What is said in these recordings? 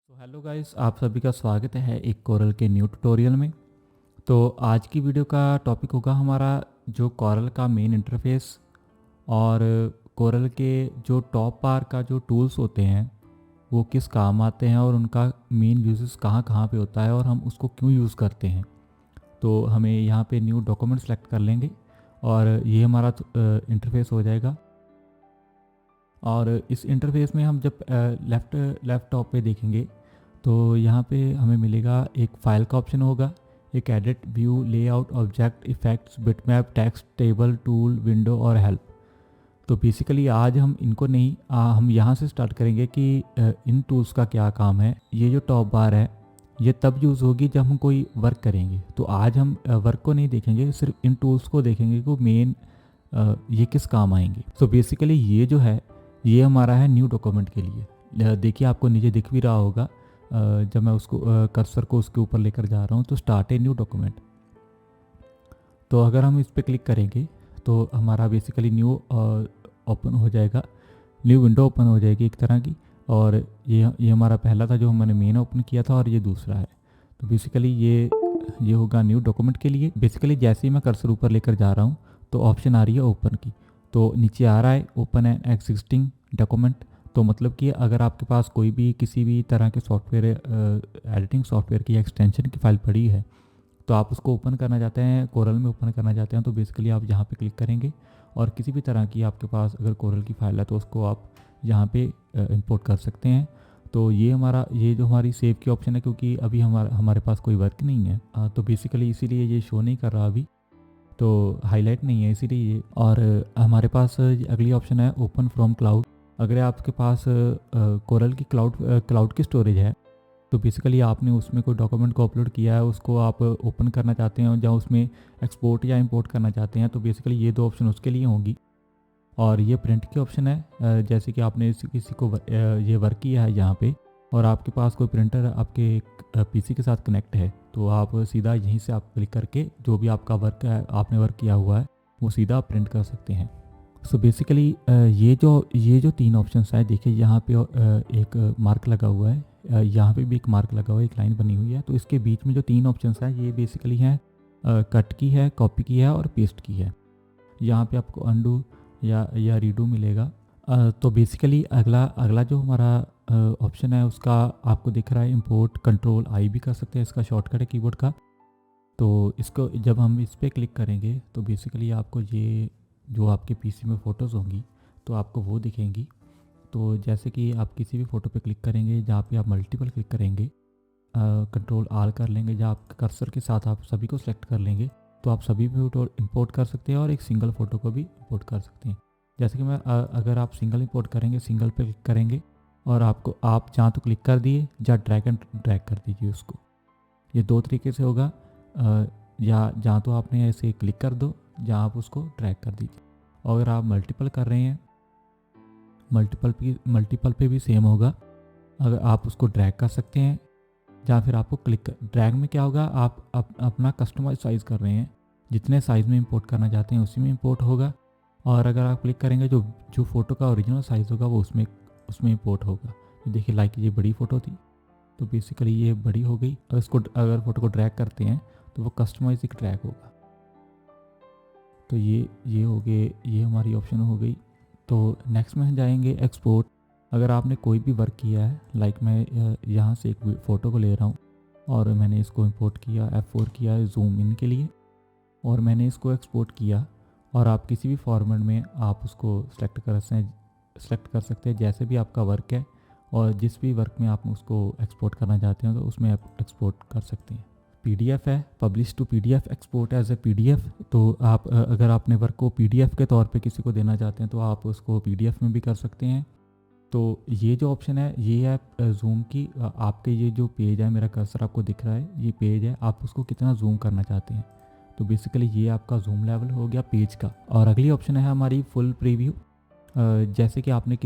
तो hello guys, आप सभी का स्वागत है एक कोरल के न्यू ट्यूटोरियल में। तो आज की वीडियो का टॉपिक होगा हमारा जो कोरल का मेन इंटरफेस और कोरल के जो टॉप बार का जो टूल्स होते हैं वो किस काम आते हैं और उनका मेन यूजेस कहाँ कहाँ पे होता है और हम उसको क्यों यूज़ करते हैं। तो हमें यहाँ पे न्यू डॉक्यूमेंट सेलेक्ट कर लेंगे और ये हमारा इंटरफेस हो जाएगा। और इस इंटरफेस में हम जब लेफ़्ट लेफ़्ट टॉप पे देखेंगे तो यहाँ पे हमें मिलेगा एक फाइल का ऑप्शन होगा, एक edit, view, layout, object, effects, bitmap, text, table, tool, window और हेल्प। तो बेसिकली आज हम इनको नहीं हम यहाँ से स्टार्ट करेंगे कि इन टूल्स का क्या काम है। ये जो टॉप बार है ये तब यूज़ होगी जब हम कोई वर्क करेंगे। तो आज हम वर्क को नहीं देखेंगे, सिर्फ इन टूल्स को देखेंगे कि मेन ये किस काम आएंगे। तो बेसिकली ये जो है ये हमारा है न्यू डॉक्यूमेंट के लिए। देखिए आपको नीचे दिख भी रहा होगा जब मैं उसको कर्सर को उसके ऊपर लेकर जा रहा हूँ तो स्टार्ट ए न्यू डॉक्यूमेंट। तो अगर हम इस पर क्लिक करेंगे तो हमारा बेसिकली न्यू ओपन हो जाएगा, न्यू विंडो ओपन हो जाएगी एक तरह की। और ये हमारा पहला था जो मैंने मेन ओपन किया था और ये दूसरा है। तो बेसिकली ये होगा न्यू डॉक्यूमेंट के लिए। बेसिकली जैसे ही मैं कर्सर ऊपर लेकर जा रहा हूँ तो ऑप्शन आ रही है ओपन की, तो नीचे आ रहा है ओपन एन एग्जिस्टिंग डॉक्यूमेंट। तो मतलब कि अगर आपके पास कोई भी किसी भी तरह के सॉफ्टवेयर एडिटिंग सॉफ्टवेयर की एक्सटेंशन की फ़ाइल पड़ी है तो आप उसको ओपन करना चाहते हैं, कोरल में ओपन करना चाहते हैं, तो बेसिकली आप यहाँ पे क्लिक करेंगे और किसी भी तरह की आपके पास अगर कोरल की फ़ाइल है तो उसको आप यहाँ पे इंपोर्ट कर सकते हैं। तो ये जो हमारी सेव की ऑप्शन है, क्योंकि अभी हमारे पास कोई वर्क नहीं है तो बेसिकली इसीलिए ये शो नहीं कर रहा अभी, तो हाईलाइट नहीं है इसीलिए ये। और हमारे पास अगली ऑप्शन है ओपन फ्रॉम क्लाउड। अगर आपके पास कोरल की क्लाउड की स्टोरेज है तो बेसिकली आपने उसमें कोई डॉक्यूमेंट को अपलोड किया है, उसको आप ओपन करना चाहते हैं या उसमें एक्सपोर्ट या इंपोर्ट करना चाहते हैं, तो बेसिकली ये दो ऑप्शन उसके लिए होंगी। और ये प्रिंट की ऑप्शन है, जैसे कि आपने किसी को ये वर्क किया है यहाँ पे और आपके पास कोई प्रिंटर आपके पीसी के साथ कनेक्ट है तो आप सीधा यहीं से आप क्लिक करके जो भी आपका वर्क है, आपने वर्क किया हुआ है, वो सीधा प्रिंट कर सकते हैं। सो बेसिकली ये जो तीन ऑप्शंस है, देखिए यहाँ पे एक मार्क लगा हुआ है, यहाँ पे भी एक मार्क लगा हुआ है, एक लाइन बनी हुई है। तो इसके बीच में जो तीन ऑप्शंस हैं ये बेसिकली हैं कट की है, कॉपी की है और पेस्ट की है। यहाँ पे आपको अंडू या रीडू मिलेगा। तो बेसिकली अगला अगला जो हमारा ऑप्शन है उसका आपको दिख रहा है इंपोर्ट, कंट्रोल आई भी कर सकते हैं, इसका शॉर्टकट है कीबोर्ड का। तो इसको जब हम इस पर क्लिक करेंगे तो बेसिकली आपको ये जो आपके पीसी में फ़ोटोज़ होंगी तो आपको वो दिखेंगी। तो जैसे कि आप किसी भी फ़ोटो पे क्लिक करेंगे, जहाँ पे आप मल्टीपल क्लिक करेंगे, कंट्रोल आर कर लेंगे, जहाँ आप कर्सर के साथ आप सभी को सिलेक्ट कर लेंगे तो आप सभी फ़ोटो इंपोर्ट कर सकते हैं और एक सिंगल फ़ोटो को भी इंपोर्ट कर सकते हैं। जैसे कि अगर आप सिंगल इंपोर्ट करेंगे, सिंगल पे क्लिक करेंगे और आप जहाँ तो क्लिक कर दिए, जहाँ ड्रैग एंड ड्रैग कर दीजिए उसको। ये दो तरीके से होगा, या जहाँ तो आपने ऐसे क्लिक कर दो, जहाँ आप उसको ड्रैग कर दीजिए। और अगर आप मल्टीपल कर रहे हैं, मल्टीपल पे भी सेम होगा, अगर आप उसको ड्रैग कर सकते हैं या फिर आपको ड्रैग में क्या होगा, आप अपना कस्टमाइज साइज़ कर रहे हैं, जितने साइज़ में इंपोर्ट करना चाहते हैं उसी में इंपोर्ट होगा। और अगर आप क्लिक करेंगे जो जो फ़ोटो का ओरिजिनल साइज़ होगा वो उसमें इंपोर्ट होगा। तो देखिए लाइक ये बड़ी फ़ोटो थी तो बेसिकली ये बड़ी हो गई। अगर फ़ोटो को ड्रैग करते हैं तो वो कस्टमाइज एक ड्रैग होगा। तो ये हो गए, ये हमारी ऑप्शन हो गई। तो नेक्स्ट में जाएंगे एक्सपोर्ट। अगर आपने कोई भी वर्क किया है, लाइक मैं यहाँ से एक फ़ोटो को ले रहा हूँ और मैंने इसको इंपोर्ट किया, F4 किया जूम इन के लिए और मैंने इसको एक्सपोर्ट किया। और आप किसी भी फॉर्मेट में आप उसको सेलेक्ट कर सकते हैं जैसे भी आपका वर्क है, और जिस भी वर्क में आप उसको एक्सपोर्ट करना चाहते हैं तो उसमें आप एक्सपोर्ट कर सकते हैं। पीडीएफ है, publish to PDF, export as a PDF. तो आप अगर आपने वर्क को पीडीएफ के तौर पे किसी को देना चाहते हैं तो आप उसको पीडीएफ में भी कर सकते हैं। तो ये जो ऑप्शन है ये है जूम की। आपके ये जो पेज है, मेरा कर्सर आपको दिख रहा है, ये पेज है, आप उसको कितना जूम करना चाहते हैं। तो बेसिकली ये आपका जूम लेवल हो गया पेज का। और अगली ऑप्शन है हमारी फुल प्रीव्यू। जैसे कि आपने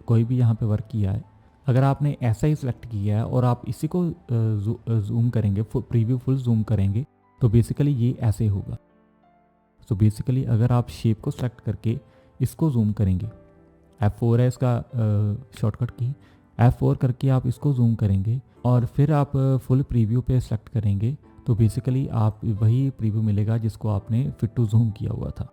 कोई भी यहाँ पे वर्क किया है, अगर आपने ऐसा ही सिलेक्ट किया है और आप इसी को जूम करेंगे, प्रीव्यू फुल जूम करेंगे तो बेसिकली ये ऐसे होगा। तो बेसिकली अगर आप शेप को सिलेक्ट करके इसको जूम करेंगे, F4 है इसका शॉर्टकट की, F4 करके आप इसको जूम करेंगे और फिर आप फुल प्रीव्यू पे सेलेक्ट करेंगे तो बेसिकली आप वही प्रीव्यू मिलेगा जिसको आपने फिट टू जूम किया हुआ था।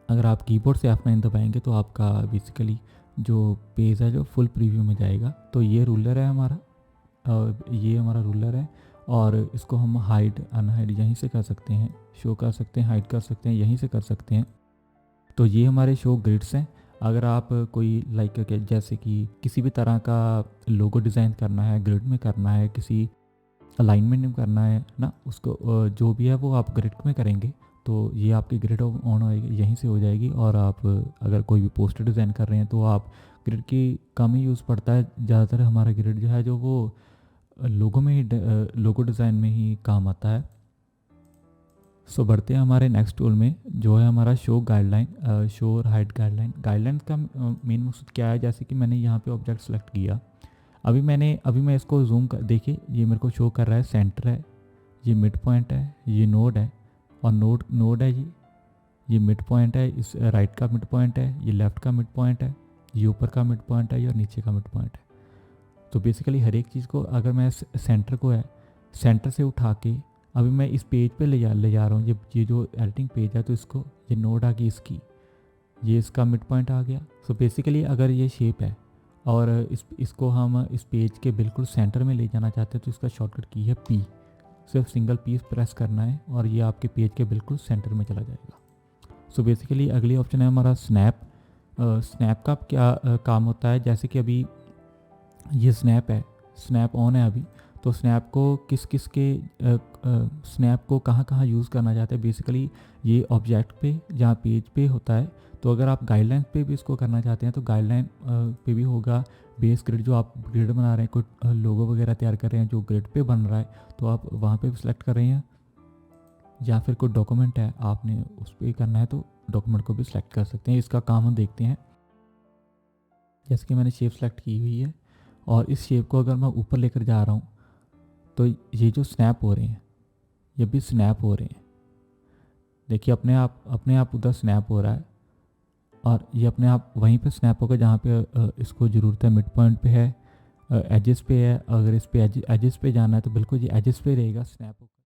अगर आप कीबोर्ड से F9 दबाएंगे तो आपका बेसिकली जो पेज है जो फुल प्रीव्यू में जाएगा। तो ये रूलर है हमारा, ये हमारा रूलर है और इसको हम हाइड अनहाइड यहीं से कर सकते हैं, शो कर सकते हैं, हाइड कर सकते हैं, यहीं से कर सकते हैं। तो ये हमारे शो ग्रिड्स हैं। अगर आप कोई जैसे कि किसी भी तरह का लोगो डिज़ाइन करना है, ग्रिड में करना है, किसी अलाइनमेंट में करना है ना, उसको जो भी है वो आप ग्रिड में करेंगे तो ये आपकी ग्रिड ऑन होएगी, यहीं से हो जाएगी। और आप अगर कोई भी पोस्टर डिज़ाइन कर रहे हैं तो आप ग्रिड की कम ही यूज़ पड़ता है। ज़्यादातर हमारा ग्रिड जो है जो वो लोगो में ही लोगो डिज़ाइन में ही काम आता है। सो बढ़ते हैं हमारे नेक्स्ट टूल में जो है हमारा शो गाइडलाइन, शो और हाइड गाइडलाइन। गाइडलाइन का मेन मकसद क्या है, जैसे कि मैंने यहाँ पे ऑब्जेक्ट सेलेक्ट किया, अभी मैं इसको जूम कर देखिए, ये मेरे को शो कर रहा है सेंटर है, ये मिड पॉइंट है, ये नोड है और नोड है, ये मिड पॉइंट है, इस राइट का मिड पॉइंट है, ये लेफ़्ट का मिड पॉइंट है, ये ऊपर का मिड पॉइंट है, ये और नीचे का मिड पॉइंट है। तो बेसिकली हर एक चीज़ को अगर मैं सेंटर को है सेंटर से उठा के अभी मैं इस पेज पे ले जा रहा हूँ, ये जो एडिटिंग पेज है तो इसको ये नोड आ गई इसकी, ये इसका मिड पॉइंट आ गया। सो बेसिकली अगर ये शेप है और इसको हम इस पेज के बिल्कुल सेंटर में ले जाना चाहते हैं तो इसका शॉर्टकट की है पी, सिर्फ सिंगल पी प्रेस करना है और ये आपके पेज के बिल्कुल सेंटर में चला जाएगा। सो बेसिकली अगली ऑप्शन है हमारा स्नैप। स्नैप का क्या काम होता है, जैसे कि अभी ये स्नैप है, स्नैप ऑन है अभी, तो स्नैप को स्नैप को कहाँ कहाँ यूज़ करना चाहते हैं, बेसिकली ये ऑब्जेक्ट पे जहाँ पेज पे होता है। तो अगर आप गाइडलाइन पे भी इसको करना चाहते हैं तो गाइडलाइन पे भी होगा। बेस ग्रिड जो आप ग्रिड बना रहे हैं, कोई लोगो वगैरह तैयार कर रहे हैं जो ग्रिड पे बन रहा है तो आप वहाँ पे भी सिलेक्ट कर रहे हैं, या फिर कोई डॉक्यूमेंट है आपने उस पर करना है तो डॉक्यूमेंट को भी सिलेक्ट कर सकते हैं। इसका काम हम देखते हैं। जैसे कि मैंने शेप सेलेक्ट की हुई है और इस शेप को अगर मैं ऊपर लेकर जा रहा हूँ तो ये जो स्नैप हो रहे हैं ये भी स्नैप हो रहे हैं। देखिए अपने आप उधर स्नैप हो रहा है और ये अपने आप वहीं पे स्नैप होगा जहाँ पे इसको ज़रूरत है, मिड पॉइंट पे है, एजेस पे है। अगर इस पे एजेस पे जाना है तो बिल्कुल ये एजेस पे रहेगा स्नैप।